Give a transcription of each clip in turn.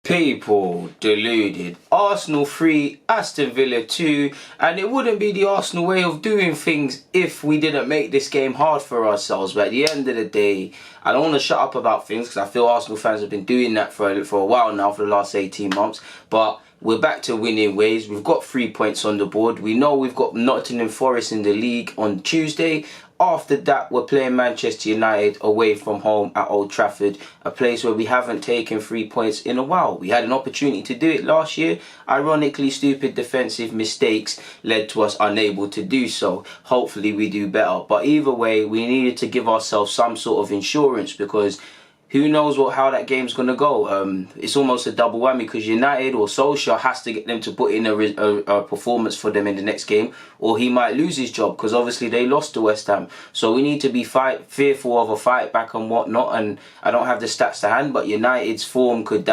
People, deluded. Arsenal 3, Aston Villa 2, and it wouldn't be the Arsenal way of doing things if we didn't make this game hard for ourselves. But at the end of the day, I don't want to shut up about things because I feel Arsenal fans have been doing that for a while now, for the last 18 months. But we're back to winning ways. We've got 3 points on the board. We know we've got Nottingham Forest in the league on Tuesday. After that, we're playing Manchester United away from home at Old Trafford, a place where we haven't taken 3 points in a while. We had an opportunity to do it last year. Ironically, stupid defensive mistakes led to us unable to do so. Hopefully, we do better. But either way, we needed to give ourselves some sort of insurance because who knows how that game's going to go. It's almost a double whammy because United or Solskjaer has to get them to put in a performance for them in the next game, or he might lose his job because obviously they lost to West Ham. So we need to be fearful of a fight back and whatnot. And I don't have the stats to hand, but United's form could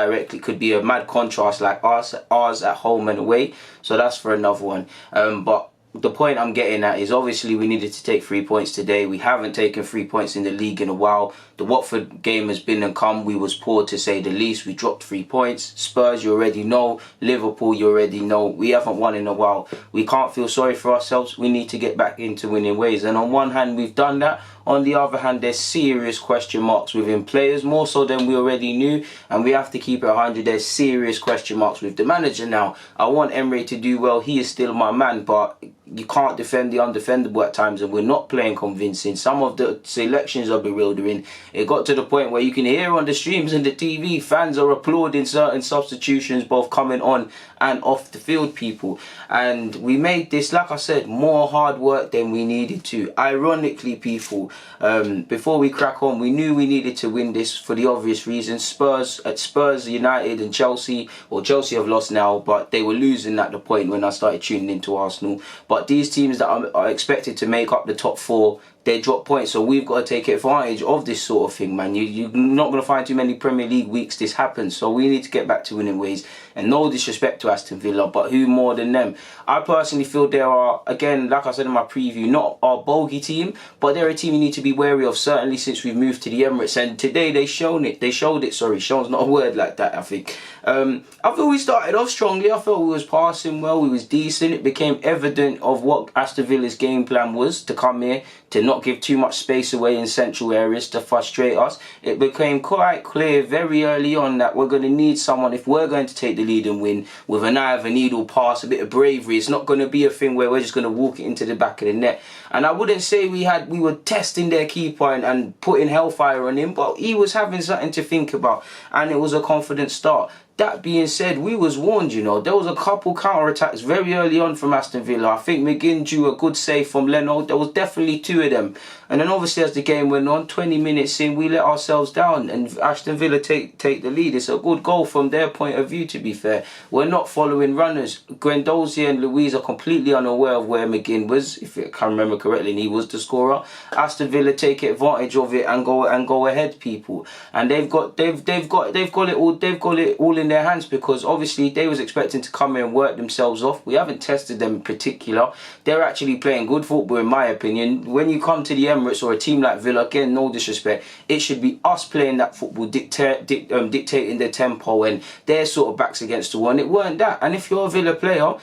be a mad contrast like ours at home and away. So that's for another one. But the point I'm getting at is obviously we needed to take 3 points today. We haven't taken 3 points in the league in a while. The Watford game has been and come. We was poor to say the least. We dropped 3 points. Spurs, you already know. Liverpool, you already know. We haven't won in a while. We can't feel sorry for ourselves. We need to get back into winning ways. And on one hand, we've done that. On the other hand, there's serious question marks within players, more so than we already knew. And we have to keep it 100. There's serious question marks with the manager now. I want Emery to do well. He is still my man, but you can't defend the undefendable at times, and we're not playing convincing. Some of the selections are bewildering. It got to the point where you can hear on the streams and the TV, fans are applauding certain substitutions, both coming on and off the field, people. And we made this, like I said, more hard work than we needed to. Ironically, people, before we crack on, we knew we needed to win this for the obvious reasons. Spurs, United and Chelsea, well, Chelsea have lost now, but they were losing at the point when I started tuning into Arsenal. But these teams that are expected to make up the top 4, they drop points, so we've got to take advantage of this sort of thing, man. You're not going to find too many Premier League weeks this happens, so we need to get back to winning ways. And no disrespect to Aston Villa, but who more than them? I personally feel they are, again, like I said in my preview, not our bogey team, but they're a team you need to be wary of, certainly since we've moved to the Emirates. And today they showed it. Sorry, shown's not a word like that, I think. I feel we started off strongly. I felt we was passing well, we was decent. It became evident of what Aston Villa's game plan was, to come here, to not give too much space away in central areas to frustrate us. It became quite clear very early on that we're going to need someone, if we're going to take the lead and win, with an eye of a needle pass, a bit of bravery. It's not going to be a thing where we're just going to walk it into the back of the net. And I wouldn't say we were testing their keeper and putting hellfire on him, but he was having something to think about, and it was a confident start. That being said, we was warned, you know. There was a couple counter-attacks very early on from Aston Villa. I think McGinn drew a good save from Leno. There was definitely 2 of them. And then obviously as the game went on, 20 minutes in, we let ourselves down. And Aston Villa take the lead. It's a good goal from their point of view, to be fair. We're not following runners. Guendouzi and Luiz are completely unaware of where McGinn was, if I can remember correctly, and he was the scorer. Aston Villa take advantage of it and go ahead, people. And they've got it all in their hands, because obviously they was expecting to come in and work themselves off. We haven't tested them in particular. They're actually playing good football, in my opinion. When you come to the Emirates or a team like Villa, again, no disrespect, it should be us playing that football, dictating the tempo, and their sort of backs against the wall. And it weren't that. And if you're a Villa player,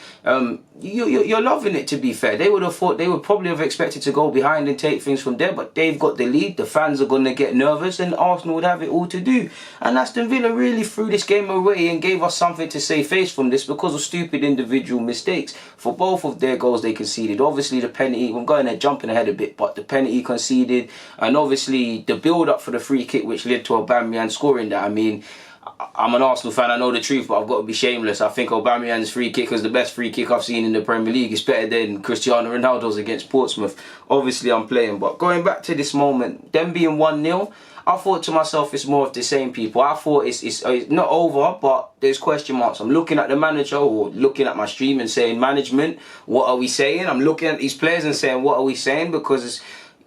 you're loving it, to be fair. They would probably have expected to go behind and take things from there, but they've got the lead. The fans are going to get nervous, and Arsenal would have it all to do. And Aston Villa really threw this game away and gave us something to save face from this because of stupid individual mistakes. For both of their goals they conceded, obviously the penalty, I'm going there jumping ahead a bit, but the penalty conceded, and obviously the build up for the free kick which led to Aubameyang scoring that. I mean, I'm an Arsenal fan, I know the truth, but I've got to be shameless. I think Aubameyang's free kick is the best free kick I've seen in the Premier League. It's better than Cristiano Ronaldo's against Portsmouth. Obviously I'm playing, but going back to this moment, them being 1-0, I thought to myself, it's more of the same, people. I thought it's not over, but there's question marks. I'm looking at the manager, or looking at my stream and saying, management, what are we saying? I'm looking at these players and saying, what are we saying? Because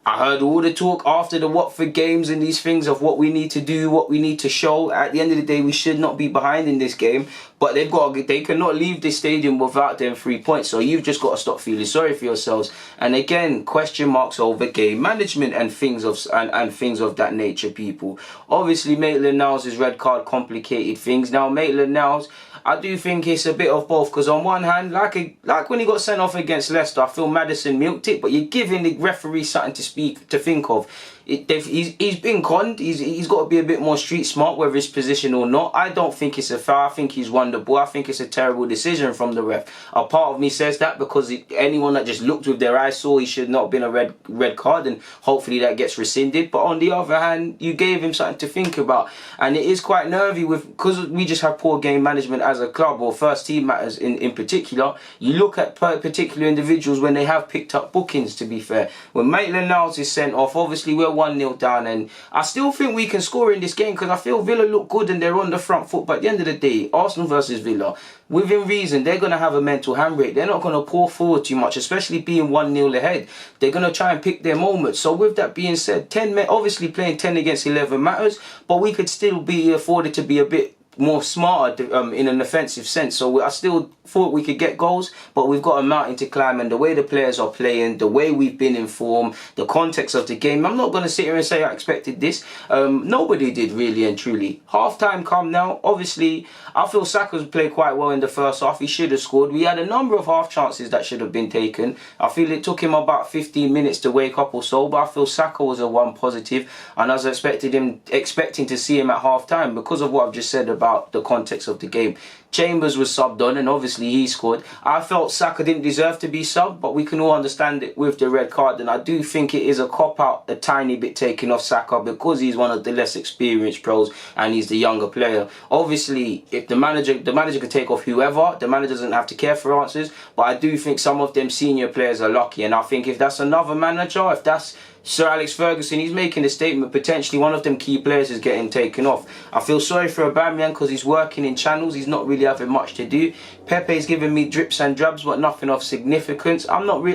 I heard all the talk after the Watford games and these things of what we need to do, what we need to show. At the end of the day, we should not be behind in this game, but they cannot leave this stadium without them 3 points. So you've just got to stop feeling sorry for yourselves. And again, question marks over game management and things of that nature, people. Obviously, Maitland-Niles' red card complicated things. Now, Maitland-Niles, I do think it's a bit of both, because on one hand, like when he got sent off against Leicester, I feel Maddison milked it, but you're giving the referee something to think of. He's been conned. He's got to be a bit more street smart, whether it's position or not. I don't think it's a foul. I think he's won the ball. I think it's a terrible decision from the ref. A part of me says that because anyone that just looked with their eyes saw he should not have been a red card, and hopefully that gets rescinded. But on the other hand, you gave him something to think about, and it is quite nervy because we just have poor game management as a club, or first team matters in particular. You look at particular individuals when they have picked up bookings. To be fair, when Maitland-Niles is sent off, obviously we're 1-0 down, and I still think we can score in this game because I feel Villa look good and they're on the front foot. But at the end of the day, Arsenal versus Villa, within reason, they're going to have a mental handbrake. They're not going to pour forward too much, especially being 1-0 ahead. They're going to try and pick their moments. So with that being said, obviously playing 10 against 11 matters, but we could still be afforded to be a bit more smarter in an offensive sense. So I still thought we could get goals, but we've got a mountain to climb, and the way the players are playing, the way we've been informed, the context of the game, I'm not going to sit here and say I expected this. Nobody did, really and truly. Half time come now. Obviously, I feel Saka's played quite well in the first half. He should have scored. We had a number of half chances that should have been taken. I feel it took him about 15 minutes to wake up or so, but I feel Saka was a one positive, and I was expecting to see him at half time because of what I've just said about the context of the game. Chambers was subbed on, and obviously he scored. I felt Saka didn't deserve to be subbed, but we can all understand it with the red card, and I do think it is a cop-out a tiny bit taken off Saka because he's one of the less experienced pros and he's the younger player. Obviously, if the manager can take off whoever, the manager doesn't have to care for answers, but I do think some of them senior players are lucky, and I think if that's another manager, if that's Sir Alex Ferguson, he's making a statement, potentially one of them key players is getting taken off. I feel sorry for Aubameyang because he's working in channels, he's not really having much to do. Pepe's giving me drips and drabs, but nothing of significance. I love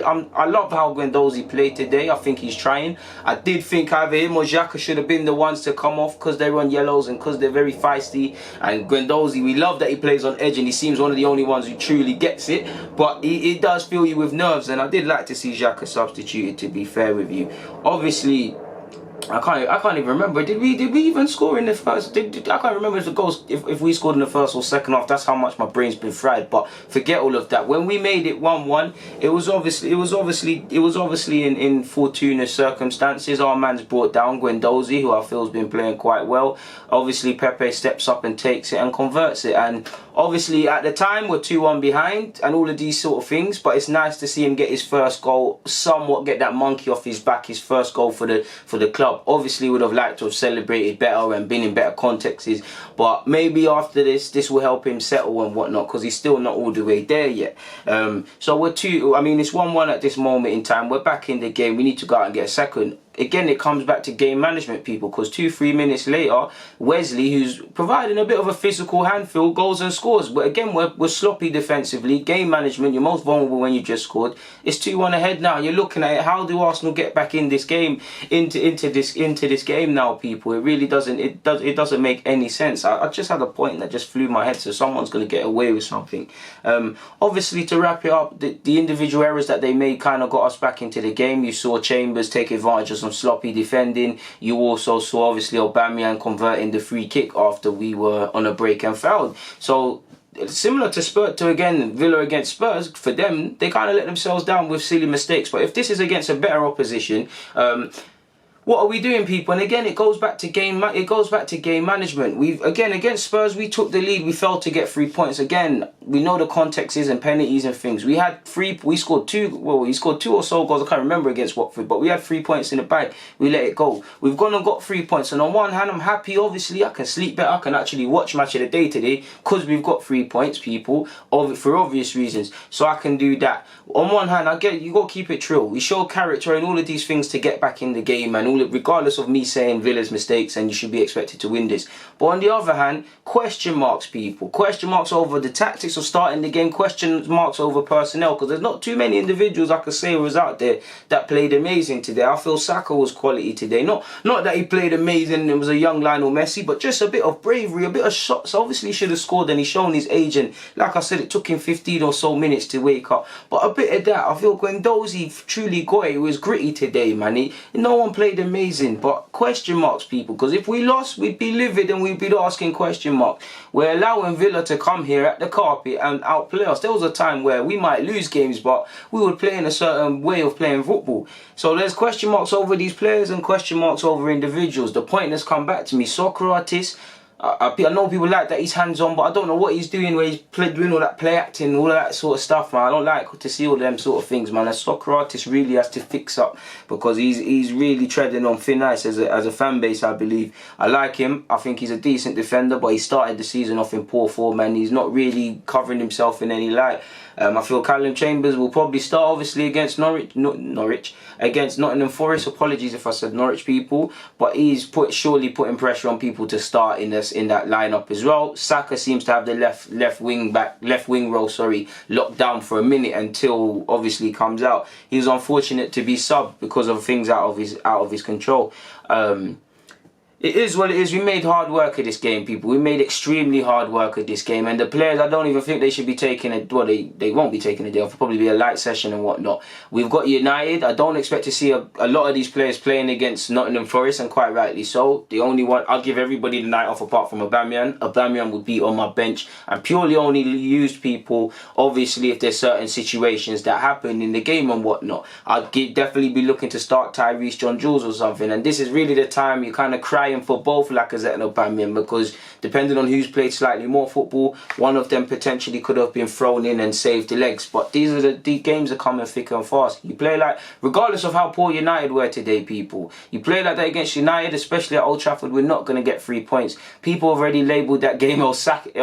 how Guendouzi played today. I think he's trying. I did think either him or Xhaka should have been the ones to come off because they're on yellows and because they're very feisty. And Guendouzi, we love that he plays on edge and he seems one of the only ones who truly gets it. But he does fill you with nerves, and I did like to see Xhaka substituted, to be fair with you. Obviously, I can't even remember. Did we even score in the first? I can't remember if the goals if we scored in the first or second half. That's how much my brain's been fried. But forget all of that. When we made it 1-1, it was obviously in fortuitous circumstances. Our man's brought down Guendouzi, who I feel has been playing quite well. Obviously, Pepe steps up and takes it and converts it. And obviously, at the time, we're 2-1 behind and all of these sort of things. But it's nice to see him get his first goal, somewhat get that monkey off his back, his first goal for the club. Obviously would have liked to have celebrated better and been in better contexts, but maybe after this will help him settle and whatnot, because he's still not all the way there yet. So it's 1-1 at this moment in time. We're back in the game. We need to go out and get a second. Again, it comes back to game management, people, because 2-3 minutes later, Wesley, who's providing a bit of a physical handful, goes and scores. But again, we're sloppy defensively. Game management, you're most vulnerable when you just scored. It's 2-1 ahead now. You're looking at it. How do Arsenal get back in this game, into this game now, people? It really doesn't. It doesn't make any sense. I just had a point that just flew my head. So someone's going to get away with something. Obviously, to wrap it up, the individual errors that they made kind of got us back into the game. You saw Chambers take advantage of some sloppy defending. You also saw obviously Aubameyang converting the free kick after we were on a break and fouled. So similar to again Villa against Spurs, for them they kind of let themselves down with silly mistakes. But if this is against a better opposition, what are we doing, people? And again, it goes back to game management. Again against Spurs, we took the lead. We failed to get 3 points. Again, we know the context is and penalties and things. We scored two. Well, he scored 2 or so goals. I can't remember against Watford, but we had 3 points in the bag. We let it go. We've gone and got 3 points. And on one hand, I'm happy. Obviously, I can sleep better. I can actually watch Match of the Day today because we've got 3 points, people, for obvious reasons. So I can do that. On one hand, I get you got to keep it true. We show character and all of these things to get back in the game and all regardless of me saying Villa's mistakes and you should be expected to win this. But on the other hand, question marks, people. Question marks over the tactics of starting the game. Question marks over personnel, because there's not too many individuals I could say was out there that played amazing today. I feel Saka was quality today. Not that he played amazing and was a young Lionel Messi, but just a bit of bravery, a bit of shots. Obviously, he should have scored, and he's shown his age. And like I said, it took him 15 or so minutes to wake up. But a bit of that, I feel Guendouzi truly got it. It was gritty today, man. No one played amazing, but question marks, people. Because if we lost, we'd be livid and we'd be asking question marks. We're allowing Villa to come here at the carpet and outplay us. There was a time where we might lose games, but we would play in a certain way of playing football. So there's question marks over these players and question marks over individuals. The point has come back to me. Soccer artists, I know people like that he's hands-on, but I don't know what he's doing where he's doing all that play acting, all of that sort of stuff, man. I don't like to see all them sort of things, man. A soccer artist really has to fix up, because he's really treading on thin ice as a fan base, I believe. I like him. I think he's a decent defender, but he started the season off in poor form, and he's not really covering himself in any light. I feel Callum Chambers will probably start, obviously, against against Nottingham Forest. Apologies if I said Norwich, people, but he's surely putting pressure on people to start in that lineup as well. Saka seems to have the left wing role, locked down for a minute until obviously comes out. He was unfortunate to be subbed because of things out of his control. It is what it is. We made hard work of this game, people. We made extremely hard work of this game. And the players, I don't even think they should be taking a... Well, they won't be taking a day off. It'll probably be a light session and whatnot. We've got United. I don't expect to see a lot of these players playing against Nottingham Forest, and quite rightly so. The only one... I'll give everybody the night off apart from Aubameyang. Aubameyang would be on my bench. And purely only used, people, obviously, if there's certain situations that happen in the game and whatnot. I'd definitely be looking to start Tyrese John-Jules or something. And this is really the time you kind of crying for both Lacazette and Aubameyang, because depending on who's played slightly more football, one of them potentially could have been thrown in and saved the legs. But these are the games are coming thick and fast. You play like, regardless of how poor United were today, people, you play like that against United, especially at Old Trafford, we're not going to get 3 points. People have already labelled that game El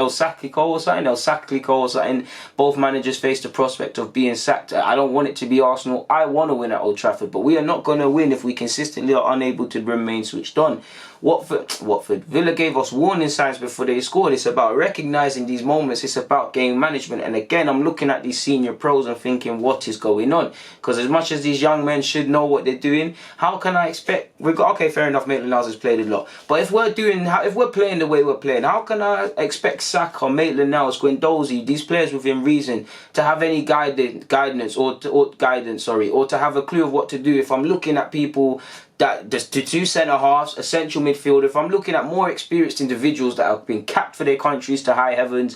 Saclico or something. Both managers face the prospect of being sacked. I don't want it to be Arsenal. I want to win at Old Trafford, but we are not going to win if we consistently are unable to remain switched on. Watford. Villa gave us warning signs before they scored. It's about recognising these moments. It's about game management. And again, I'm looking at these senior pros and thinking, what is going on? Because as much as these young men should know what they're doing, how can I expect... Okay, fair enough, Maitland-Niles has played a lot. But if we're playing the way we're playing, how can I expect Saka, Maitland-Niles, Guendouzi, these players within reason, to have any guidance or to have a clue of what to do if I'm looking at people... that the two centre-halves, a central midfielder, if I'm looking at more experienced individuals that have been capped for their countries to high heavens,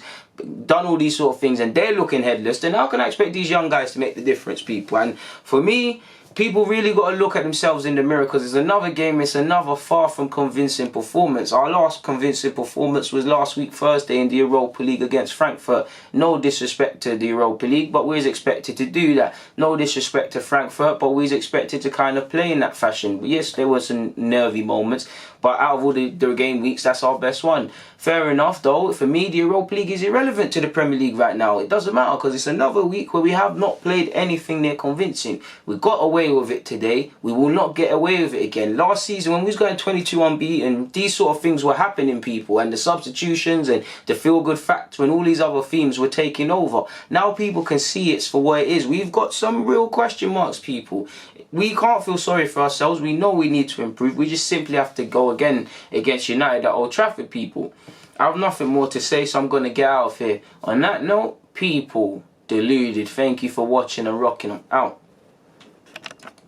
done all these sort of things, and they're looking headless, then how can I expect these young guys to make the difference, people? And for me, people really got to look at themselves in the mirror, because it's another game, it's another far from convincing performance. Our last convincing performance was last week Thursday in the Europa League against Frankfurt. No disrespect to the Europa League, but we was expected to do that. No disrespect to Frankfurt, but we was expected to kind of play in that fashion. Yes, there were some nervy moments, but out of all the game weeks, that's our best one. Fair enough, though. For me, the Europa League is irrelevant to the Premier League right now. It doesn't matter, because it's another week where we have not played anything near convincing. We got away with it today. We will not get away with it again. Last season, when we was going 22 unbeaten, these sort of things were happening, people, and the substitutions and the feel-good factor and all these other themes were taking over. Now people can see it's for what it is. We've got some real question marks, people. We can't feel sorry for ourselves. We know we need to improve. We just simply have to go again against United at Old Trafford, people. I have nothing more to say, so I'm going to get out of here. On that note, people, Deluded, thank you for watching and rocking. I'm out.